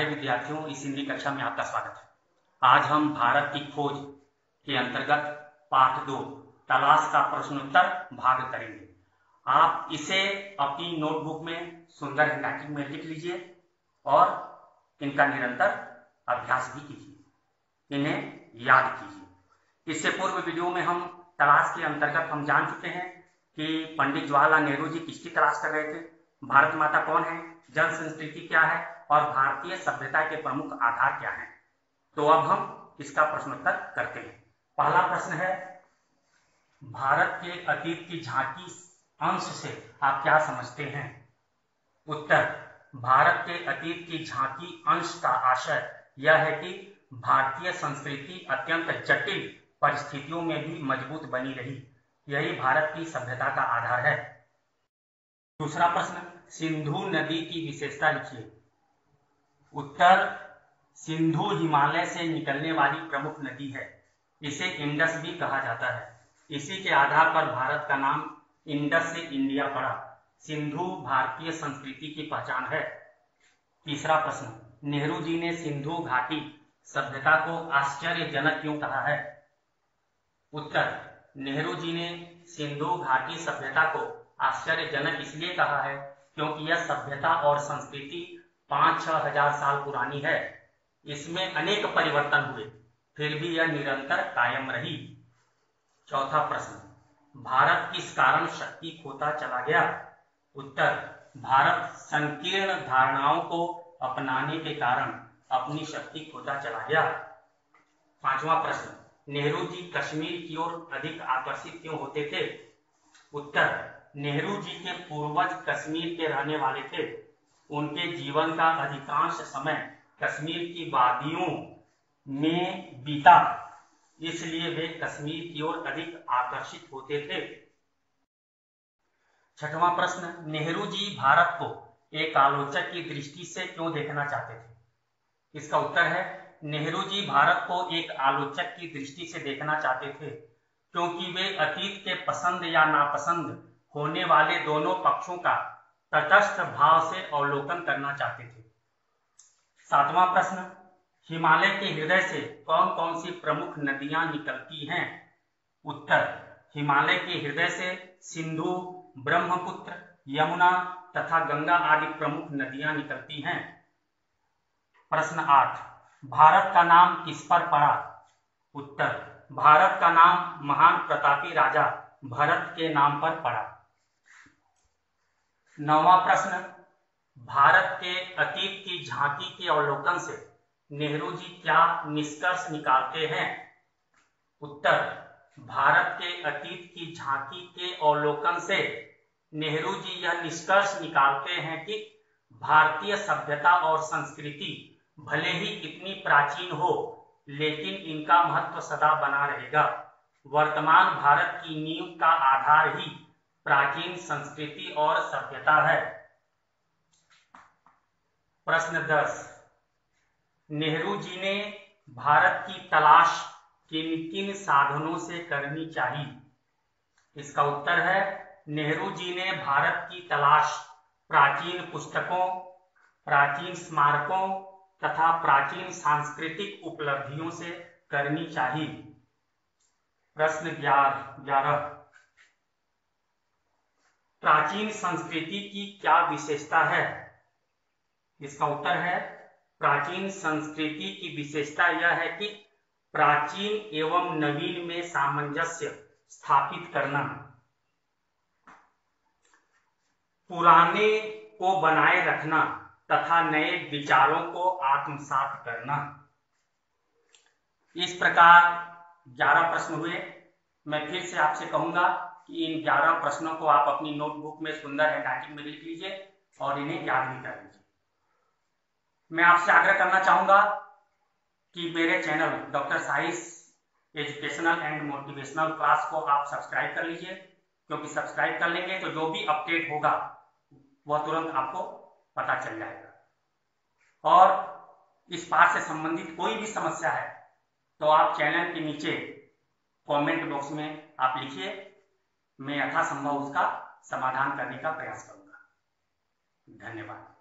प्यारे विद्यार्थियों, इस हिंदी कक्षा में आपका स्वागत है। आज हम भारत की खोज के अंतर्गत पाठ 2 तलाश का प्रश्नोत्तर भाग करेंगे। आप इसे अपनी नोटबुक में सुंदर हैंडराइटिंग में लिख लीजिए और इनका निरंतर अभ्यास भी कीजिए, इन्हें याद कीजिए। इससे पूर्व वीडियो में हम तलाश के अंतर्गत हम जान चुके हैं कि पंडित जवाहरलाल नेहरू जी किसकी तलाश कर रहे थे, भारत माता कौन है, जन संस्कृति क्या है और भारतीय सभ्यता के प्रमुख आधार क्या हैं। तो अब हम इसका प्रश्नोत्तर करते हैं। पहला प्रश्न है, भारत के अतीत की झांकी अंश से आप क्या समझते हैं? उत्तर, भारत के अतीत की झांकी अंश का आशय यह है कि भारतीय संस्कृति अत्यंत जटिल परिस्थितियों में भी मजबूत बनी रही, यही भारत की सभ्यता का आधार है। दूसरा प्रश्न, सिंधु नदी की विशेषता लिखिए। उत्तर, सिंधु हिमालय से निकलने वाली प्रमुख नदी है, इसे इंडस भी कहा जाता है। इसी के आधार पर भारत का नाम इंडस से इंडिया पड़ा। सिंधु भारतीय संस्कृति की पहचान है। तीसरा प्रश्न, नेहरू जी ने सिंधु घाटी सभ्यता को आश्चर्यजनक क्यों कहा है? उत्तर, नेहरू जी ने सिंधु घाटी सभ्यता को आश्चर्यजनक इसलिए कहा है क्योंकि यह सभ्यता और संस्कृति 5-6 हजार साल पुरानी है। इसमें अनेक परिवर्तन हुए, फिर भी यह निरंतर कायम रही। चौथा प्रश्न, भारत किस कारण शक्ति खोता चला गया? उत्तर, भारत संकीर्ण धारणाओं को अपनाने के कारण अपनी शक्ति खोता चला गया। पांचवा प्रश्न, नेहरू जी कश्मीर की ओर अधिक आकर्षित क्यों होते थे? उत्तर, नेहरू जी के पूर्वज कश्मीर के रहने वाले थे। उनके जीवन का अधिकांश समय कश्मीर की वादियों में बीता, इसलिए वे कश्मीर की ओर अधिक आकर्षित होते थे। छठवां प्रश्न, नेहरू जी भारत को एक आलोचक की दृष्टि से क्यों देखना चाहते थे? इसका उत्तर है, नेहरू जी भारत को एक आलोचक की दृष्टि से देखना चाहते थे क्योंकि वे अतीत के पसंद या नापसंद होने वाले दोनों पक्षों का तटस्थ भाव से अवलोकन करना चाहते थे। सातवां प्रश्न, हिमालय के हृदय से कौन कौन सी प्रमुख नदियां निकलती हैं? उत्तर, हिमालय के हृदय से सिंधु, ब्रह्मपुत्र, यमुना तथा गंगा आदि प्रमुख नदियां निकलती हैं। प्रश्न 8, भारत का नाम किस पर पड़ा? उत्तर, भारत का नाम महान प्रतापी राजा भरत के नाम पर पड़ा। नौवां प्रश्न, भारत के अतीत की झांकी के अवलोकन से नेहरू जी क्या निष्कर्ष निकालते हैं? उत्तर, भारत के अतीत की झांकी के अवलोकन से नेहरू जी यह निष्कर्ष निकालते हैं कि भारतीय सभ्यता और संस्कृति भले ही कितनी प्राचीन हो, लेकिन इनका महत्व सदा बना रहेगा। वर्तमान भारत की नींव का आधार ही प्राचीन संस्कृति और सभ्यता है। प्रश्न 10, नेहरू जी ने भारत की तलाश किन किन साधनों से करनी चाहिए? इसका उत्तर है, नेहरू जी ने भारत की तलाश प्राचीन पुस्तकों, प्राचीन स्मारकों तथा प्राचीन सांस्कृतिक उपलब्धियों से करनी चाहिए। प्रश्न 11, प्राचीन संस्कृति की क्या विशेषता है? इसका उत्तर है, प्राचीन संस्कृति की विशेषता यह है कि प्राचीन एवं नवीन में सामंजस्य स्थापित करना, पुराने को बनाए रखना तथा नए विचारों को आत्मसात करना। इस प्रकार 11 प्रश्न हुए। मैं फिर से आपसे कहूंगा कि इन 11 प्रश्नों को आप अपनी नोटबुक में सुंदर हैंडराइटिंग में लिख लीजिए और इन्हें याद भी कर लीजिए। मैं आपसे आग्रह करना चाहूंगा कि मेरे channel doctor science educational and motivational class को आप सब्सक्राइब कर लीजिए, क्योंकि सब्सक्राइब कर लेंगे तो जो भी अपडेट होगा वह तुरंत आपको पता चल जाएगा। और इस पाठ से संबंधित कोई भी समस्या है तो आप चैनल के नीचे कमेंट बॉक्स में आप लिखिए, मैं यथासंभव उसका समाधान करने का प्रयास करूंगा। धन्यवाद।